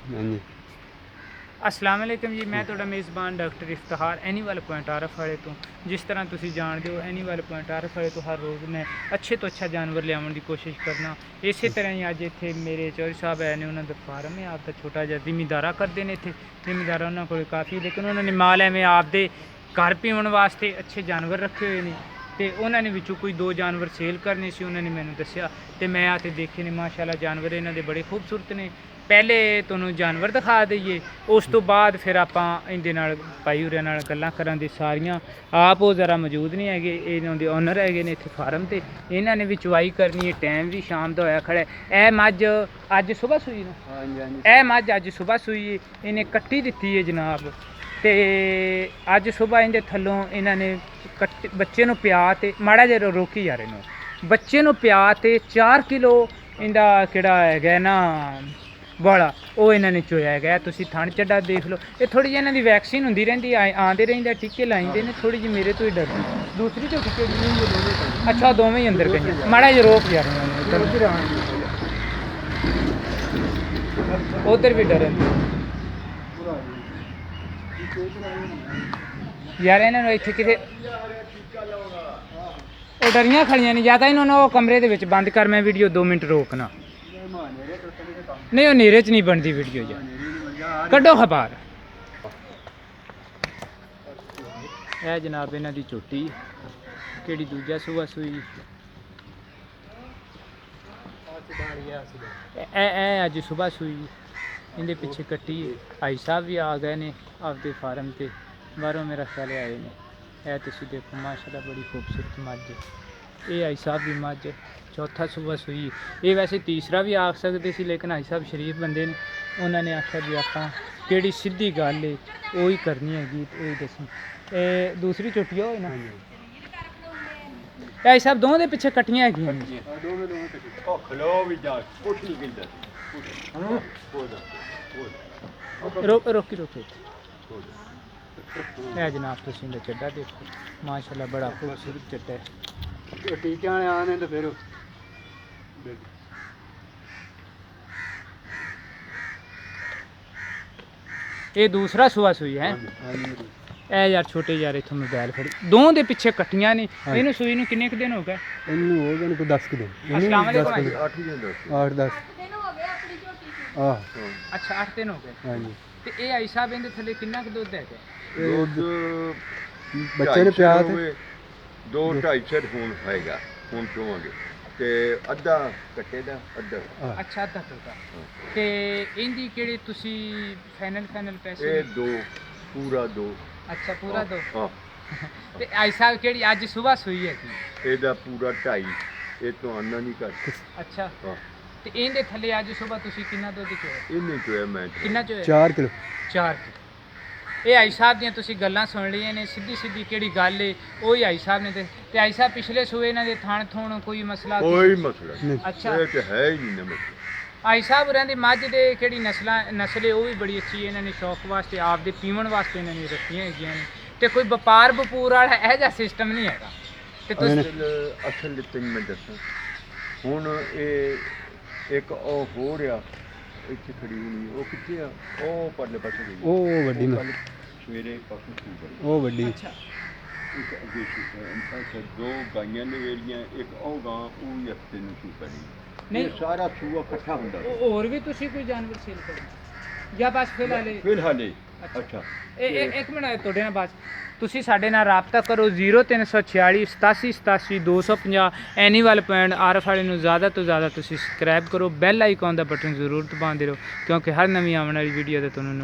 हाँ जी। अस्सलाम वालेकुम जी, मैं ਤੁਹਾਡਾ ਮੇਜ਼ਬਾਨ ਡਾਕਟਰ ਇਫਤਖਾਰ ਐਨੀਮਲ ਪੁਆਇੰਟ ਆਰਫ ਵਾਲੇ ਤੋਂ। ਜਿਸ ਤਰ੍ਹਾਂ ਤੁਸੀਂ ਜਾਣਦੇ ਹੋ ਐਨੀਮਲ ਪੁਆਇੰਟ ਆਰਫ ਵਾਲੇ ਤੋਂ ਹਰ ਰੋਜ਼ ਮੈਂ ਅੱਛੇ ਤੋਂ ਅੱਛਾ ਜਾਨਵਰ ਲਿਆਉਣ ਦੀ ਕੋਸ਼ਿਸ਼ ਕਰਨਾ। ਇਸੇ ਤਰ੍ਹਾਂ ਹੀ ਅੱਜ ਇੱਥੇ ਮੇਰੇ ਚੌਧਰੀ ਸਾਹਿਬ ਆਏ ਨੇ, ਉਹਨਾਂ ਦਾ ਫਾਰਮ ਹੈ ਆਪਦਾ ਛੋਟਾ ਜਿਹਾ, ਜ਼ਿਮੀਂਦਾਰਾ ਕਰਦੇ ਨੇ ਇੱਥੇ। ਜ਼ਿਮੀਂਦਾਰਾ ਉਹਨਾਂ ਕੋਲ ਕਾਫੀ, ਲੇਕਿਨ ਉਹਨਾਂ ਨੇ ਮਾਲ ਐਵੇਂ ਆਪਦੇ ਘਰ ਪੀਉਣ ਵਾਸਤੇ ਅੱਛੇ ਜਾਨਵਰ ਰੱਖੇ ਹੋਏ ਨੇ, ਤੇ ਉਹਨਾਂ ਨੇ ਵਿੱਚੋਂ ਕੋਈ 2 ਜਾਨਵਰ ਸੇਲ ਕਰਨੇ ਸੀ। ਉਹਨਾਂ ਨੇ ਮੈਨੂੰ ਦੱਸਿਆ ਤੇ ਮੈਂ ਆ ਕੇ ਦੇਖੇ ਨੇ, ਮਾਸ਼ਾਅੱਲਾ ਜਾਨਵਰ ਇਹਨਾਂ ਦੇ ਬੜੇ ਖੂਬਸੂਰਤ ਨੇ। ਪਹਿਲੇ ਤੁਹਾਨੂੰ ਜਾਨਵਰ ਦਿਖਾ ਦਈਏ, ਉਸ ਤੋਂ ਬਾਅਦ ਫਿਰ ਆਪਾਂ ਇਹਦੇ ਨਾਲ ਭਾਈ ਹੋਰਾਂ ਨਾਲ ਗੱਲਾਂ ਕਰਾਂ ਦੇ ਸਾਰੀਆਂ। ਆਪ ਉਹ ਜ਼ਰਾ ਮੌਜੂਦ ਨਹੀਂ ਹੈਗੇ, ਇਹਨਾਂ ਦੇ ਓਨਰ ਹੈਗੇ ਨੇ ਇੱਥੇ ਫਾਰਮ ਤੇ, ਇਹਨਾਂ ਨੇ ਵੀ ਚਵਾਈ ਕਰਨੀ ਹੈ। ਟਾਈਮ ਵੀ ਸ਼ਾਮ ਦਾ ਹੋਇਆ ਖੜਾ। ਇਹ ਮੱਝ ਅੱਜ ਸੁਬਾਹ ਸੂਈ ਨਾ, हाँ जी हाँ जी। ਇਹ ਮੱਝ ਅੱਜ ਸੁਬਾਹ ਸੂਈ ਹੈ, ਇਹਨੇ ਕੱਟੀ ਦਿੱਤੀ ਹੈ ਜਨਾਬ। ਤੇ ਅੱਜ ਸੁਬਾਹ ਇਹਦੇ ਥੱਲੋਂ ਇਹਨਾਂ ਨੇ ਬੱਚੇ ਨੂੰ ਪਿਆ ਤੇ ਮਾੜਾ ਜਿਹਾ ਰੋਕੀ ਯਾਰ ਇਹਨੂੰ, ਬੱਚੇ ਨੂੰ ਪਿਆ ਤੇ 4 ਕਿਲੋ ਇਹਦਾ ਕਿਹੜਾ ਹੈਗਾ ਨਾ ਵਾਲਾ, ਉਹ ਇਹਨਾਂ ਨੇ ਚੋਇਆ ਹੈਗਾ। ਤੁਸੀਂ ਥਣ ਚੱਡਾ ਦੇਖ ਲਓ। ਇਹ ਥੋੜੀ ਜਿਹੀ ਇਹਨਾਂ ਦੀ ਵੈਕਸੀਨ ਹੁੰਦੀ ਰਹਿੰਦੀ, ਆਉਂਦੇ ਰਹਿੰਦੇ ਟੀਕੇ ਲਾਈਂਦੇ ਨੇ, ਥੋੜੀ ਜਿਹੀ ਮੇਰੇ ਤੋਂ ਹੀ ਡਰਦੀ। ਦੂਸਰੀ ਝੋਟੀ ਕਿਹੜੀ? ਅੱਛਾ, ਦੋਵੇਂ ਹੀ ਅੰਦਰ ਗਈਆਂ। ਮਾੜਾ ਜਿਹਾ ਰੋਕ ਯਾਰ ਉਧਰ ਵੀ ਡਰਨ ਯਾਰ, ਇਹਨਾਂ ਨੂੰ ਇੱਥੇ ਕਿਤੇ ਉਹ ਡਰੀਆਂ ਖੜੀਆਂ ਨੇ। ਜਾਂ ਤਾਂ ਇਹਨਾਂ ਨੂੰ ਉਹ ਕਮਰੇ ਦੇ ਵਿੱਚ ਬੰਦ ਕਰ, ਮੈਂ ਵੀਡੀਓ 2 ਮਿੰਟ ਰੋਕਣਾ। ਨਹੀਂ, ਉਹ ਹਨੇਰੇ 'ਚ ਨਹੀਂ ਬਣਦੀ ਵੀਡੀਓ ਯਾਰ, ਕੱਢੋ ਖਬਾਰ। ਇਹ ਜਨਾਬ ਇਹਨਾਂ ਦੀ ਝੋਟੀ, ਕਿਹੜੀ ਦੂਜਾ ਸੂਆ ਸੂਈ। ਇਹ ਅੱਜ ਸੁਬਾਹ ਸੂਈ, ਇਹਦੇ ਪਿੱਛੇ ਕੱਟੀ। ਭਾਈ ਸਾਹਿਬ ਵੀ ਆ ਗਏ ਨੇ ਆਪਦੇ ਫਾਰਮ ਤੇ, ਬਾਹਰੋਂ ਮੇਰਾ ਖਿਆਲ ਆਏ ਨੇ। ਇਹ ਤੁਸੀਂ ਦੇਖੋ ਮਾਸ਼ਾਅੱਲਾ ਬੜੀ ਖੂਬਸੂਰਤ ਮੱਝ। ਇਹ ਭਾਈ ਸਾਹਿਬ ਦੀ ਮੱਝ ਚੌਥਾ ਸੂਆ ਸੂਈ। ਇਹ ਵੈਸੇ ਤੀਸਰਾ ਵੀ ਆਖ ਸਕਦੇ ਸੀ, ਲੇਕਿਨ ਭਾਈ ਸਾਹਿਬ ਸ਼ਰੀਫ ਬੰਦੇ ਨੇ, ਉਹਨਾਂ ਨੇ ਆਖਿਆ ਵੀ ਆਪਾਂ ਕਿਹੜੀ ਸਿੱਧੀ ਗੱਲ ਹੈ ਉਹ ਹੀ ਕਰਨੀ ਹੈਗੀ, ਉਹ ਹੀ ਦੱਸਣੀ। ਇਹ ਦੂਸਰੀ ਝੋਟੀ ਹੋਏ ਨਾ, ਭਾਈ ਸਾਹਿਬ ਦੋਵਾਂ ਦੇ ਪਿੱਛੇ ਕੱਟੀਆਂ ਹੈਗੀਆਂ ਨੇ। ਰੋਕੀ ਇਹ ਜਨਾਬ ਤੁਸੀਂ ਇਹਦਾ ਚੱਡਾ ਦੇਖੋ, ਮਾਸ਼ਾਅੱਲਾ ਬੜਾ ਖੂਬਸੂਰਤ ਚੱਡਾ ਹੈ। टीके आने तो फिर ਇਹ ਦੂਸਰਾ ਸੂਆ ਸੂਈ ਹੈ। ਇਹ ਯਾਰ ਛੋਟੇ ਯਾਰ ਇੱਥੋਂ ਮੋਬਾਈਲ ਫੜੀ, ਦੋਵਾਂ ਦੇ ਪਿੱਛੇ ਕੱਟੀਆਂ ਨੇ। ਇਹਨੂੰ ਸੂਈ ਨੂੰ ਕਿੰਨੇ ਕੁ ਦਿਨ ਹੋ ਗਏ? इन्नू हो गए कोई 10 दिन। अस्सलाम वालेकुम भाई। 8 10 हाँ ਅੱਛਾ 8 ਦਿਨ ਹੋ ਗਏ। हाँ जी। ਤੇ ਇਹ ਆਈ ਸਾਹਿਬ ਇਹਦੇ ਥੱਲੇ ਕਿੰਨਾ ਕੁ ਦੁੱਧ ਹੈਗਾ? बच्चे ने प्यार थे 2-2.5 ਸਿਰ ਹੁਣ ਹੋਏਗਾ, ਹੁਣ ਚੋਵਾਂਗੇ ਤੇ ਅੱਧਾ ਕੱਟੇ ਦਾ ਅੱਧਾ। ਅੱਛਾ ਅੱਧਾ ਦੁੱਧ। ਤੇ ਇਹਦੀ ਕਿਹੜੀ ਤੁਸੀਂ ਫਾਈਨਲ ਪੈਸੇ? ਇਹ 2 ਪੂਰਾ 2। ਅੱਛਾ ਪੂਰਾ ਦੋ। ਹਾਂ, ਤੇ ਆਈ ਸਾਹਿਬ ਕਿਹੜੀ ਅੱਜ ਸਵੇਰ ਸੂਈ ਹੈਗੀ? ਇਹਦਾ ਪੂਰਾ 2.5, ਇਹ ਤੋਂ ਆਨਾ ਨਹੀਂ ਕਰ। ਅੱਛਾ, ਹਾਂ, ਤੇ ਇਹਦੇ ਥੱਲੇ ਅੱਜ ਸਵੇਰ ਤੁਸੀਂ ਕਿੰਨਾ ਦੁੱਧ ਚੋਇਆ? ਇਹਨੇ ਚੋਇਆ ਮੈਂ ਕਿੰਨਾ ਚੋਇਆ? 4 किलो। 4 ਕਿਲੋ। ਇਹ ਆਈ ਸਾਹਿਬ ਦੀਆਂ ਤੁਸੀਂ ਗੱਲਾਂ ਸੁਣ ਲਈਆਂ ਨੇ, ਸਿੱਧੀ ਕਿਹੜੀ ਗੱਲ ਏ ਉਹੀ ਆਈ ਸਾਹਿਬ ਨੇ। ਤੇ ਆਈ ਸਾਹਿਬ ਪਿਛਲੇ ਸੂਏ ਇਹਨਾਂ ਦੇ ਥਣ ਥੋਣ ਕੋਈ ਮਸਲਾ? ਕੋਈ ਮਸਲਾ नहीं। ਨਹੀਂ, ਅੱਛਾ, ਇਹ ਤੇ ਹੈ ਹੀ ਨਹੀਂ ਨਾ ਮਸਲਾ। ਆਈ ਸਾਹਿਬ ਹੋਰਾਂ ਦੀ ਮੱਝ ਦੇ ਕਿਹੜੀ ਨਸਲ ਹੈ ਉਹ ਵੀ ਬੜੀ ਅੱਛੀ ਹੈ। ਇਹਨਾਂ ਨੇ ਸ਼ੌਕ ਵਾਸਤੇ, ਆਪਦੇ ਪੀਵਣ ਵਾਸਤੇ ਇਹਨਾਂ ਨੇ ਰੱਖੀਆਂ ਹੈਗੀਆਂ ਨੇ, ਤੇ ਕੋਈ ਵਪਾਰ ਵਪੂਰ ਵਾਲਾ ਇਹੋ ਜਿਹਾ ਸਿਸਟਮ ਨਹੀਂ ਹੈਗਾ। ਤੇ ਤੁਸੀਂ ਅਸਲ ਤੈਨੂੰ ਮੈਂ ਦੱਸਾਂ, ਹੁਣ ਇਹ ਇੱਕ ਉਹ ਹੋ ਰਿਹਾ ਇੱਥੇ ਖੜੀ ਹੋਣੀ, ਉਹ ਕਿੱਥੇ ਆ? ਉਹ ਪਰਲੇ ਪਾਸੇ ਗਈ। ओ वड्डी में ਸਵੇਰੇ ਪਾਸੋਂ ਸ਼ੂ ਕਰੀ ओ वड्डी। ਅੱਛਾ, ਇੱਕ ਅੱਗੇ ਅੱਛਾ 2 ਗਾਈਆਂ ਨੇ ਵੇਲੀਆਂ, ਇੱਕ ਉਹ ਗਾਂ ਉਹ ਹੀ ਹਫਤੇ ਨੂੰ ਸ਼ੂ ਕਰੀ। ਨਹੀਂ। ਇਹ ਸਾਰਾ ਸੂਆ ਇਕੱਠਾ ਹੁੰਦਾ ਹੋਰ ਵੀ ਤੁਸੀਂ ਕੋਈ ਜਾਨਵਰ ਸੇਲ ਕਰੋ ਜਾਂ ਬਸ ਫਿਲਹਾਲ ਇਹ? ਫਿਲਹਾਲ ਇਹ। ਅੱਛਾ। ਅੱਛਾ, ਇੱਕ ਮਿੰਟ ਤੁਹਾਡੇ ਨਾਲ ਬਸ, ਤੁਸੀਂ ਸਾਡੇ ਨਾਲ ਰਾਬਤਾ ਕਰੋ 0346 87 87 250। ਐਨੀਮਲ ਪੁਆਇੰਟ ਆਰਫ ਵਾਲੇ ਨੂੰ ਜ਼ਿਆਦਾ ਤੋਂ ਜ਼ਿਆਦਾ ਤੁਸੀਂ ਸਬਸਕ੍ਰਾਈਬ ਕਰੋ, ਬੈਲ ਆਈਕਨ ਦਾ ਬਟਨ ਜ਼ਰੂਰ ਦਬਾਉਂਦੇ ਰਹੋ, ਕਿਉਂਕਿ ਹਰ ਨਵੀਂ ਆਉਣ ਵਾਲੀ ਵੀਡੀਓ ਦਾ ਤੁਹਾਨੂੰ